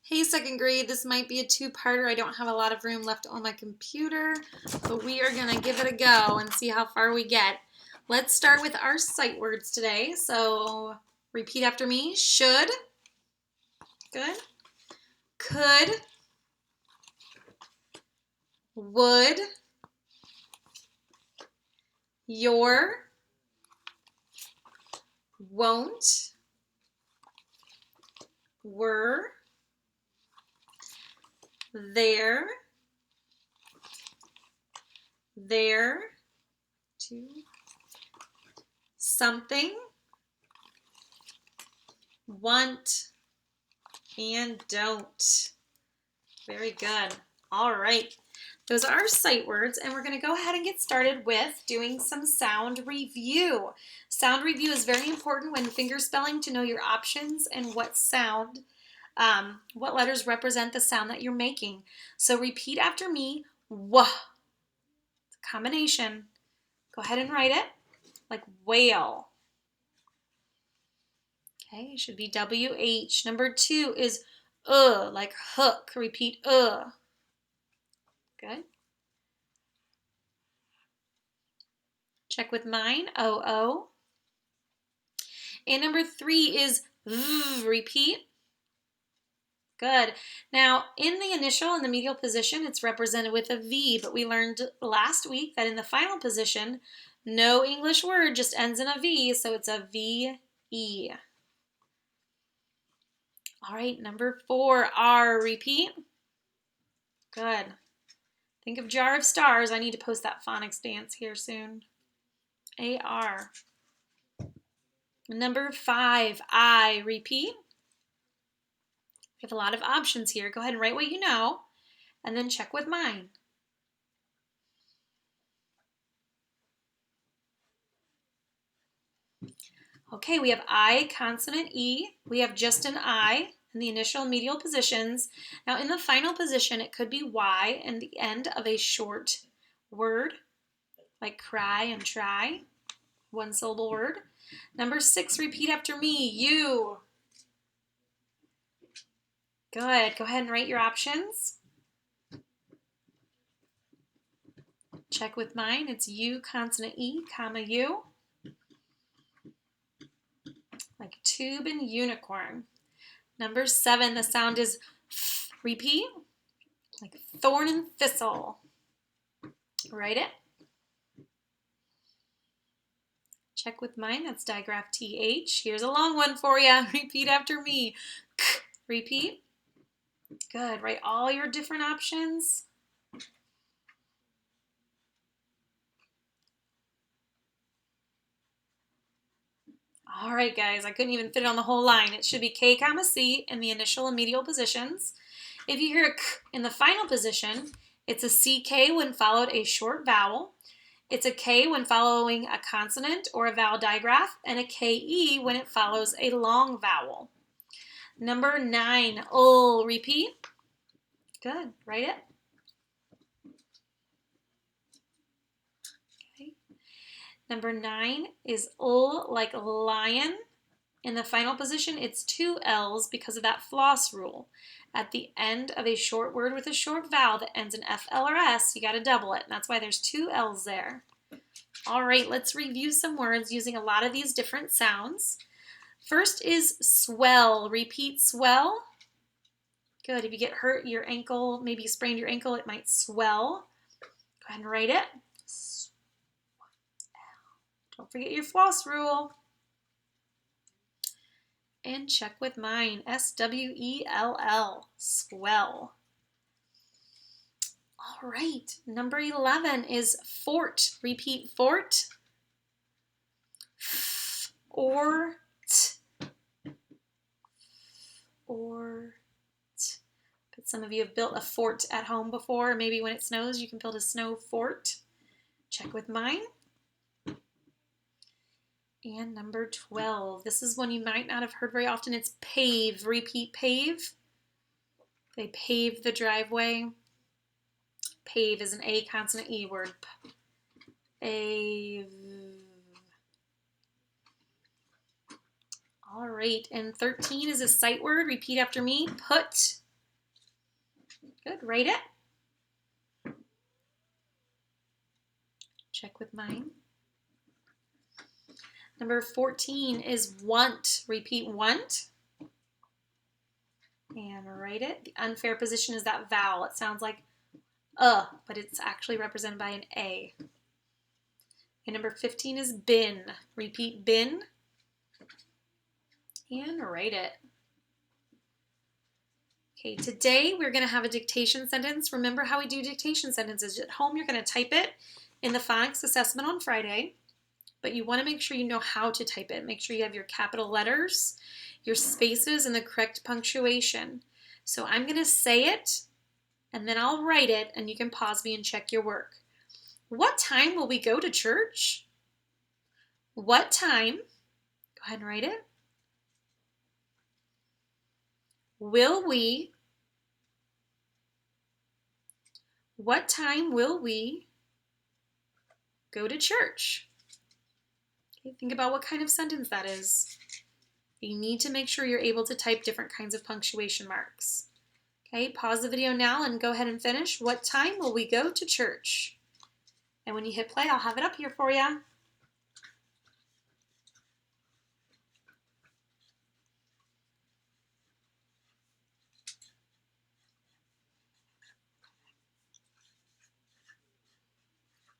Hey, second grade, this might be a two-parter. I don't have a lot of room left on my computer, but we are going to give it a go and see how far we get. Let's start with our sight words today. So repeat after me. Should. Good. Could. Would. Your. Won't. Were. There. There. Two. Something. Want. And don't. Very good. All right. Those are our sight words, and we're going to go ahead and get started with doing some sound review. Sound review is very important when finger spelling to know your options and what sound, what letters represent the sound that you're making. So repeat after me. Wah. It's a combination. Go ahead and write it like whale. Okay, it should be W-H. Number 2 is like hook. Repeat Good. Check with mine, O-O. And number 3 is V. Repeat. Good. Now, in the initial and the medial position, it's represented with a V, but we learned last week that in the final position, no English word just ends in a V, so it's a V-E. All right, number 4, R. Repeat. Good. Think of jar of stars. I need to post that phonics dance here soon. A-R. Number 5, I. Repeat. We have a lot of options here. Go ahead and write what you know, and then check with mine. Okay, we have I, consonant E. We have just an I in the initial medial positions. Now in the final position, it could be Y and the end of a short word, like cry and try, one syllable word. Number 6, repeat after me, you. Good, go ahead and write your options. Check with mine, it's U, consonant E, comma U. Like tube and unicorn. Number 7, the sound is F. Repeat. Like thorn and thistle. Write it. Check with mine. That's digraph TH. Here's a long one for you. Repeat after me. K. Repeat. Good. Write all your different options. All right, guys. I couldn't even fit it on the whole line. It should be K, comma C in the initial and medial positions. If you hear a K in the final position, it's a CK when followed a short vowel. It's a K when following a consonant or a vowel digraph, and a KE when it follows a long vowel. Number 9, ul. Repeat. Good. Write it. Okay. Number 9 is ul, like lion. In the final position, it's 2 L's because of that floss rule. At the end of a short word with a short vowel that ends in FL or S, you got to double it. And that's why there's 2 L's there. All right, let's review some words using a lot of these different sounds. First is swell. Repeat, swell. Good. If you get hurt, your ankle, maybe you sprained your ankle, it might swell. Go ahead and write it. Don't forget your floss rule. And check with mine. S-W-E-L-L. Swell. All right. Number 11 is fort. Repeat, fort. Or t. Or t. But some of you have built a fort at home before. Maybe when it snows, you can build a snow fort. Check with mine. And number 12. This is one you might not have heard very often. It's pave. Repeat, pave. They pave the driveway. Pave is an A consonant E word. Pave. All right, and 13 is a sight word. Repeat after me. Put. Good, rate it. Check with mine. Number 14 is want. Repeat want. And write it. The unfair position is that vowel. It sounds like but it's actually represented by an A. And number 15 is bin. Repeat bin. And write it. Okay, today we're going to have a dictation sentence. Remember how we do dictation sentences. At home, you're going to type it in the phonics assessment on Friday, but you want to make sure you know how to type it. Make sure you have your capital letters, your spaces, and the correct punctuation. So I'm going to say it, and then I'll write it, and you can pause me and check your work. What time will we go to church? What time? Go ahead and write it. Will we? What time will we go to church? Okay, think about what kind of sentence that is. You need to make sure you're able to type different kinds of punctuation marks. Okay, pause the video now and go ahead and finish. What time will we go to church? And when you hit play, I'll have it up here for you.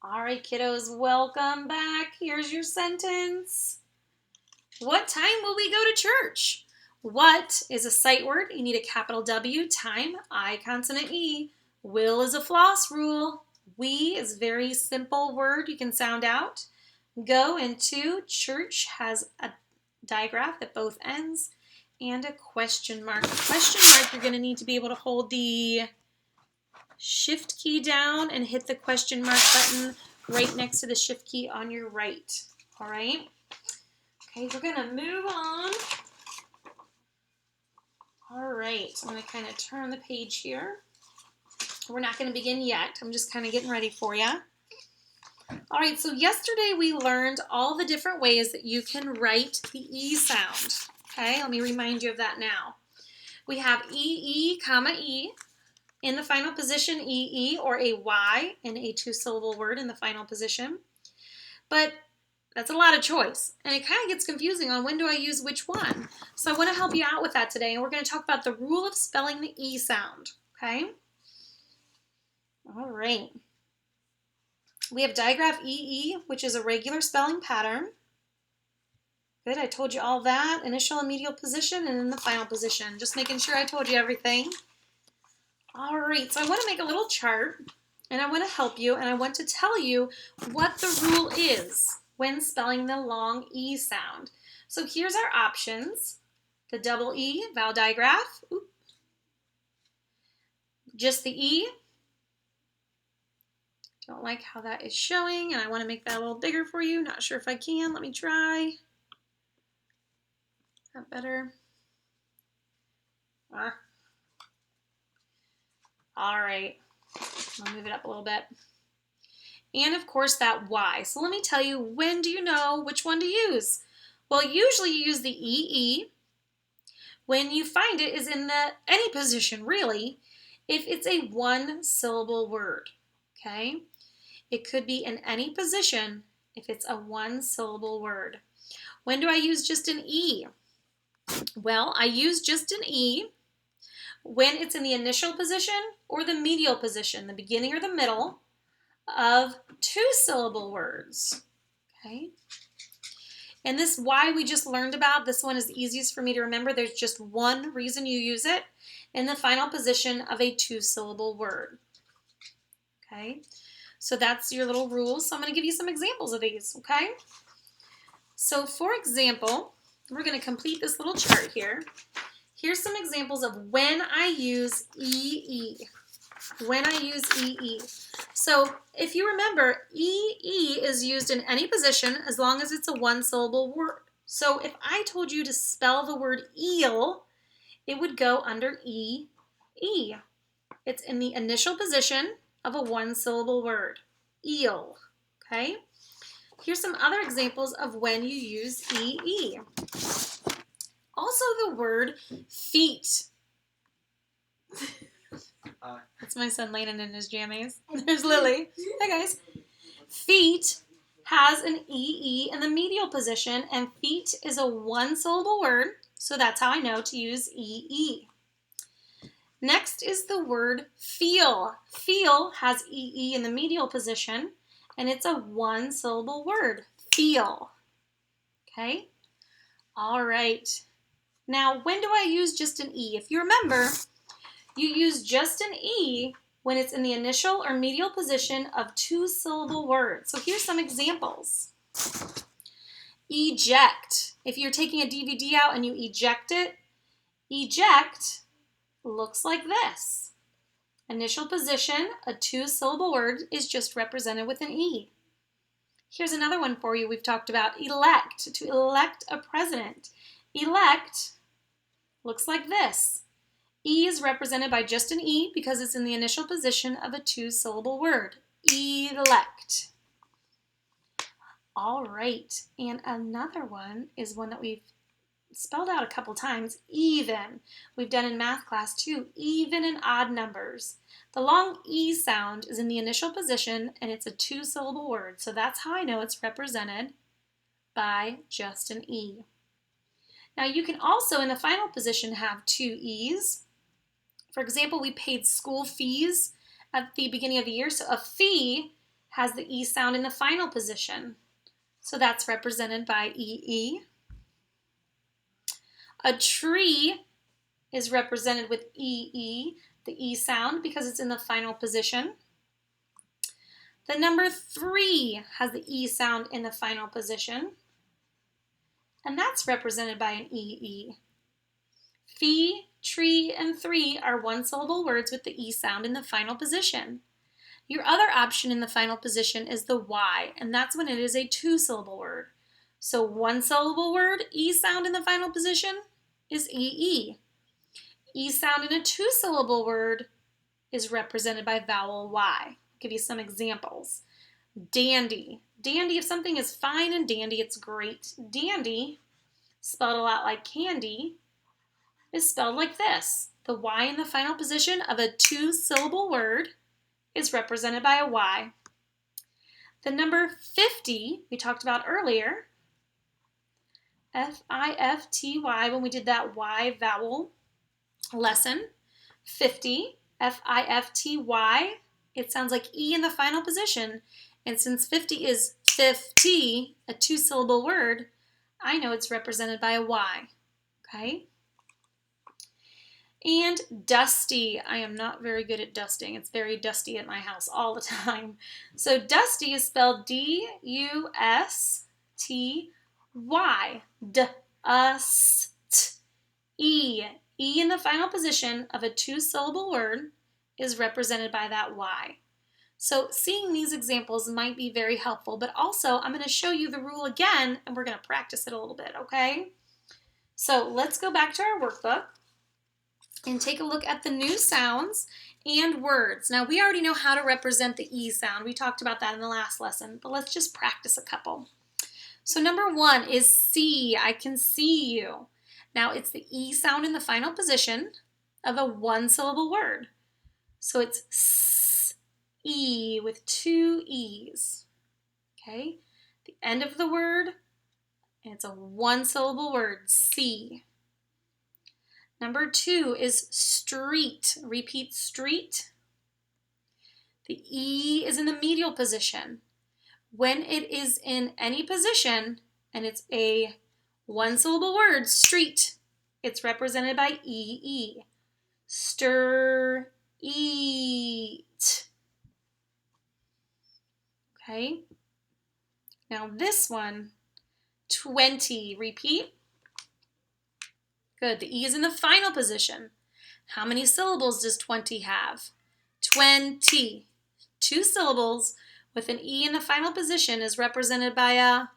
All right, kiddos, welcome back. Here's your sentence. What time will we go to church? What is a sight word. You need a capital W. Time, I, consonant E. Will is a floss rule. We is a very simple word you can sound out. Go and to. Church has a digraph at both ends and a question mark. A question mark, you're going to need to be able to hold the Shift key down and hit the question mark button right next to the Shift key on your right. All right? Okay, we're going to move on. All right, I'm going to kind of turn the page here. We're not going to begin yet. I'm just kind of getting ready for you. All right, so yesterday we learned all the different ways that you can write the E sound. Okay, let me remind you of that now. We have E, comma, E. In the final position, EE, or a Y in a two-syllable word in the final position. But that's a lot of choice, and it kind of gets confusing on when do I use which one. So I want to help you out with that today, and we're going to talk about the rule of spelling the E sound, okay? All right. We have digraph EE, which is a regular spelling pattern. Good, I told you all that. Initial and medial position, and then the final position. Just making sure I told you everything. All right, so I want to make a little chart, and I want to help you, and I want to tell you what the rule is when spelling the long E sound. So here's our options. The double E, vowel digraph. Oop. Just the E. Don't like how that is showing, and I want to make that a little bigger for you. Not sure if I can. Let me try. Is that better? All right, I'll move it up a little bit. And of course that Y. So let me tell you, when do you know which one to use? Well, usually you use the EE when you find it is in any position, really, if it's a one-syllable word, okay? It could be in any position if it's a one-syllable word. When do I use just an E? Well, I use just an E when it's in the initial position or the medial position, the beginning or the middle of two-syllable words, okay? And this Y we just learned about, this one is the easiest for me to remember. There's just one reason you use it in the final position of a two-syllable word, okay? So that's your little rules. So I'm going to give you some examples of these, okay? So for example, we're going to complete this little chart here. Here's some examples of when I use EE. When I use EE. So if you remember, EE is used in any position as long as it's a one-syllable word. So if I told you to spell the word eel, it would go under EE. It's in the initial position of a one-syllable word. Eel. Okay? Here's some other examples of when you use EE. Also the word feet. That's my son Landon in his jammies. There's Lily. Hi, guys. Feet has an EE in the medial position, and feet is a one-syllable word, so that's how I know to use EE. Next is the word feel. Feel has EE in the medial position, and it's a one-syllable word. Feel. Okay? All right. Now, when do I use just an E? If you remember, you use just an E when it's in the initial or medial position of two-syllable words. So here's some examples. Eject. If you're taking a DVD out and you eject it, eject looks like this. Initial position, a two-syllable word, is just represented with an E. Here's another one for you we've talked about. Elect, to elect a president. Elect looks like this. E is represented by just an E because it's in the initial position of a two-syllable word. Elect. All right, and another one is one that we've spelled out a couple times, even. We've done in math class too, even and odd numbers. The long E sound is in the initial position and it's a two-syllable word, so that's how I know it's represented by just an E. Now you can also in the final position have two E's. For example, we paid school fees at the beginning of the year, so a fee has the E sound in the final position. So that's represented by EE. A tree is represented with EE, the E sound, because it's in the final position. The number 3 has the E sound in the final position, and that's represented by an EE. Fee, tree, and 3 are one-syllable words with the E sound in the final position. Your other option in the final position is the Y, and that's when it is a two-syllable word. So one-syllable word, E sound in the final position, is EE. E sound in a two-syllable word is represented by vowel Y. I'll give you some examples. Dandy. Dandy, if something is fine and dandy, it's great. Dandy, spelled a lot like candy, is spelled like this. The Y in the final position of a two-syllable word is represented by a Y. The number 50 we talked about earlier, F-I-F-T-Y, when we did that Y vowel lesson. 50, F-I-F-T-Y, it sounds like E in the final position. And since 50 is 50, a two-syllable word, I know it's represented by a Y. Okay? And dusty. I am not very good at dusting. It's very dusty at my house all the time. So dusty is spelled D-U-S-T-Y. D-U-S-T-E. E in the final position of a two-syllable word is represented by that Y. So seeing these examples might be very helpful, but also I'm going to show you the rule again and we're going to practice it a little bit, okay? So let's go back to our workbook and take a look at the new sounds and words. Now we already know how to represent the E sound. We talked about that in the last lesson, but let's just practice a couple. So number 1 is see. I can see you. Now it's the E sound in the final position of a one-syllable word. So it's S-E with two E's. Okay? The end of the word, and it's a one-syllable word, see. Number 2 is street. Repeat, street. The E is in the medial position. When it is in any position, and it's a one-syllable word, street, it's represented by EE. Stir, eat. Okay? Now this one, 20. Repeat. Good. The E is in the final position. How many syllables does 20 have? 20. 2 syllables with an E in the final position is represented by a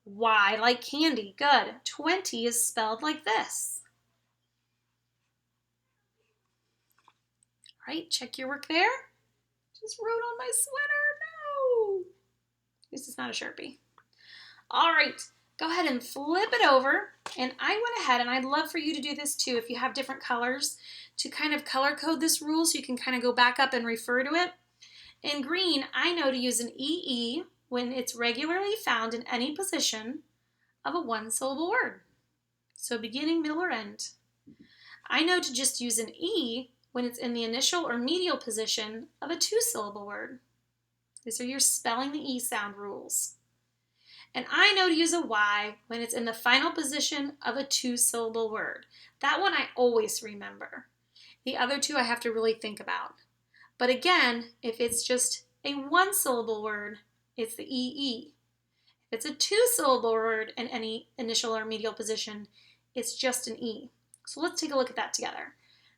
Y, like candy. Good. 20 is spelled like this. All right, check your work there. Just wrote on my sweater. No. This is not a Sharpie. All right, go ahead and flip it over. And I went ahead, and I'd love for you to do this too if you have different colors, to kind of color code this rule so you can kind of go back up and refer to it. In green, I know to use an EE when it's regularly found in any position of a one-syllable word. So beginning, middle, or end. I know to just use an E when it's in the initial or medial position of a two-syllable word. These are your spelling the E sound rules. And I know to use a Y when it's in the final position of a two-syllable word. That one I always remember. The other two I have to really think about. But again, if it's just a one-syllable word, it's the EE. If it's a two-syllable word in any initial or medial position, it's just an E. So let's take a look at that together.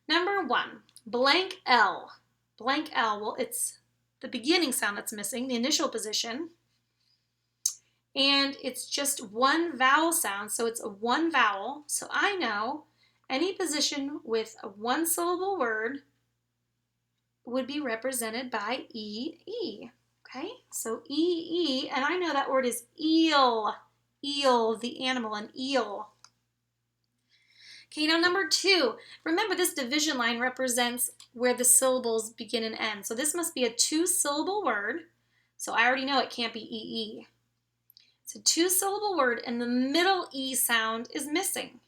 Number 1, blank L. Blank L, well, it's the beginning sound that's missing, the initial position. And it's just one vowel sound, so it's a one vowel. So I know any position with a one-syllable word would be represented by EE. Okay, so EE, and I know that word is eel. Eel, the animal, an eel. Okay, now number 2. Remember, this division line represents where the syllables begin and end. So this must be a two-syllable word. So I already know it can't be EE. It's a two-syllable word, and the middle E sound is missing.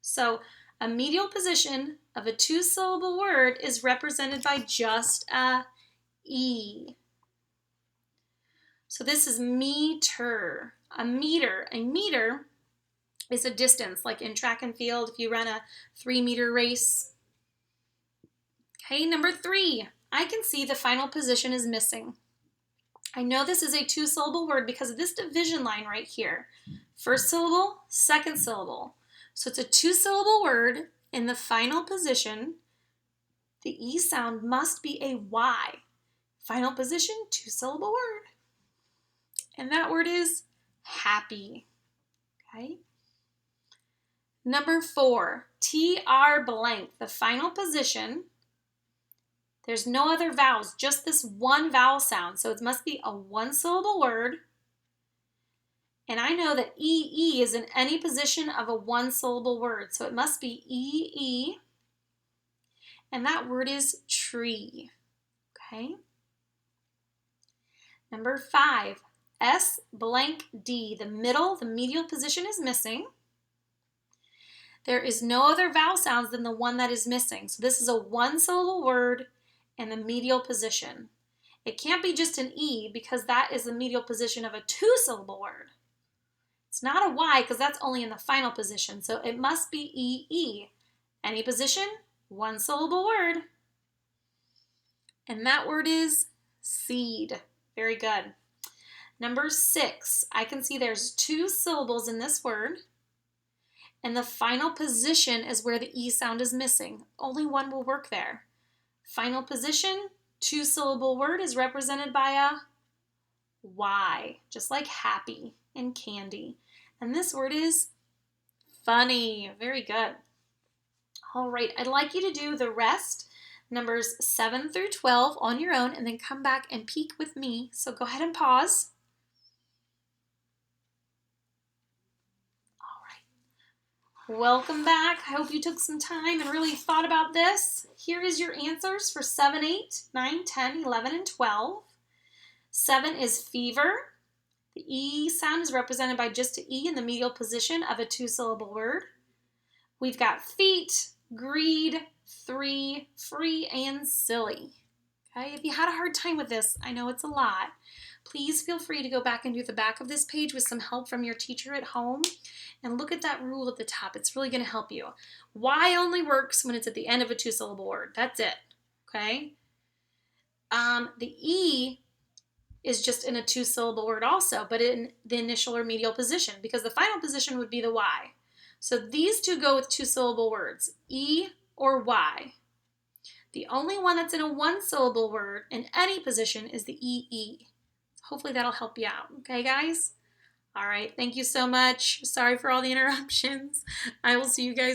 So a medial position of a two-syllable word is represented by just a E. So this is meter. A meter. A meter is a distance, like in track and field, if you run a 3-meter race. Okay, number 3. I can see the final position is missing. I know this is a two-syllable word because of this division line right here. First syllable, second syllable. So it's a two-syllable word. In the final position, the E sound must be a Y. Final position, two-syllable word. And that word is happy. Okay. Number 4, TR blank, the final position. There's no other vowels, just this one vowel sound. So it must be a one-syllable word. And I know that EE is in any position of a one-syllable word. So it must be EE. And that word is tree. Okay. Number 5, S blank D. The middle, the medial position is missing. There is no other vowel sounds than the one that is missing. So this is a one-syllable word in the medial position. It can't be just an E because that is the medial position of a two-syllable word. It's not a Y because that's only in the final position. So it must be EE. Any position, one-syllable word. And that word is seed. Very good. Number 6, I can see there's 2 syllables in this word. And the final position is where the E sound is missing. Only one will work there. Final position, two-syllable word is represented by a Y, just like happy and candy. And this word is funny. Very good. All right, I'd like you to do the rest, numbers 7 through 12 on your own, and then come back and peek with me. So go ahead and pause. Welcome back. I hope you took some time and really thought about this. Here is your answers for 7, 8, 9, 10, 11, and 12. 7 is fever. The E sound is represented by just an E in the medial position of a two-syllable word. We've got feet, greed, 3, free, and silly. Okay, if you had a hard time with this, I know it's a lot. Please feel free to go back and do the back of this page with some help from your teacher at home. And look at that rule at the top. It's really going to help you. Y only works when it's at the end of a two-syllable word. That's it. Okay? The E is just in a two-syllable word also, but in the initial or medial position, because the final position would be the Y. So these two go with two-syllable words, E or Y. The only one that's in a one-syllable word in any position is the EE. Hopefully that'll help you out. Okay, guys? All right, thank you so much. Sorry for all the interruptions. I will see you guys